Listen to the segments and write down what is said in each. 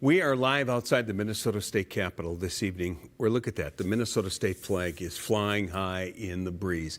We are live outside the Minnesota State Capitol this evening. Where look at that. The Minnesota State flag is flying high in the breeze.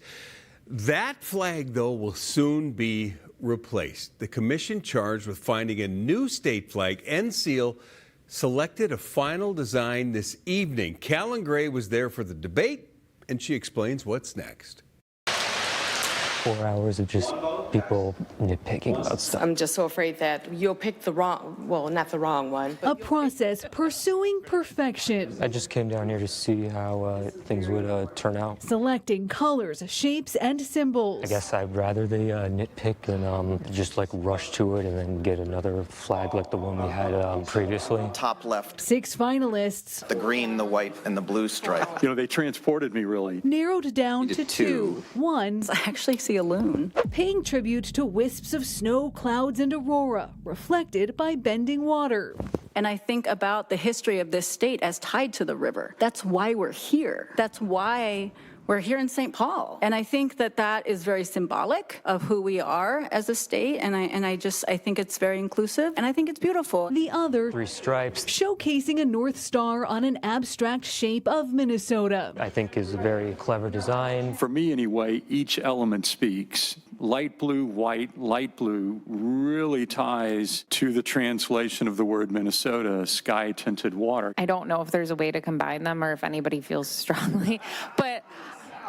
That flag, though, will soon be replaced. The commission charged with finding a new state flag and seal selected a final design this evening. Callan Gray was there for the debate, and she explains what's next. 4 hours of just people nitpicking about stuff. I'm just so afraid that you'll pick the wrong, well, not the wrong one. A process pursuing perfection. I just came down here to see how things would turn out. Selecting colors, shapes, and symbols. I guess I'd rather they nitpick than just like rush to it and then get another flag like the one we had previously. Top left, 6 finalists. the green, the white, and the blue stripe. You know, they transported me really. Narrowed down to 2. One, I actually see a loon. paying tribute to wisps of snow, clouds, and aurora, reflected by bending water. And I think about the history of this state as tied to the river. That's why we're here. That's why we're here in St. Paul. And I think that that is very symbolic of who we are as a state. And I think it's very inclusive. And I think it's beautiful. The other, 3 stripes, showcasing a North Star on an abstract shape of Minnesota. I think is a very clever design. For me anyway, each element speaks. Light blue, white, light blue really ties to the translation of the word Minnesota, sky-tinted water. I don't know if there's a way to combine them or if anybody feels strongly, but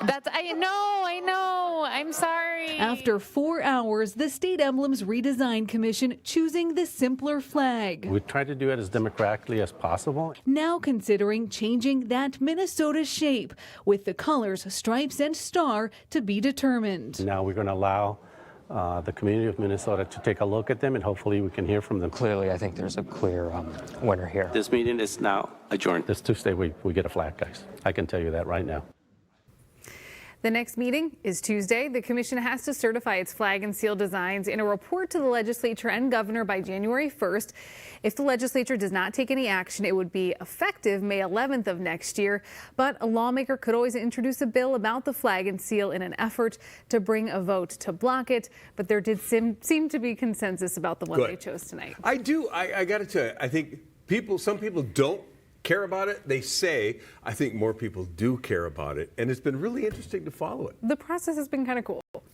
I know, I'm sorry. After 4 hours, the State Emblems Redesign Commission choosing the simpler flag. We try to do it as democratically as possible. Now considering changing that Minnesota shape with the colors, stripes, and star to be determined. Now we're going to allow the community of Minnesota to take a look at them, and hopefully we can hear from them. Clearly, I think there's a clear winner here. This meeting is now adjourned. This Tuesday we get a flag, guys. I can tell you that right now. The next meeting is Tuesday. The commission has to certify its flag and seal designs in a report to the legislature and governor by January 1st. If the legislature does not take any action, it would be effective May 11th of next year. But a lawmaker could always introduce a bill about the flag and seal in an effort to bring a vote to block it. But there did seem to be consensus about the one they chose tonight. I got to tell you, I think some people don't care about it. They say, I think more people do care about it. And it's been really interesting to follow it. The process has been kind of cool.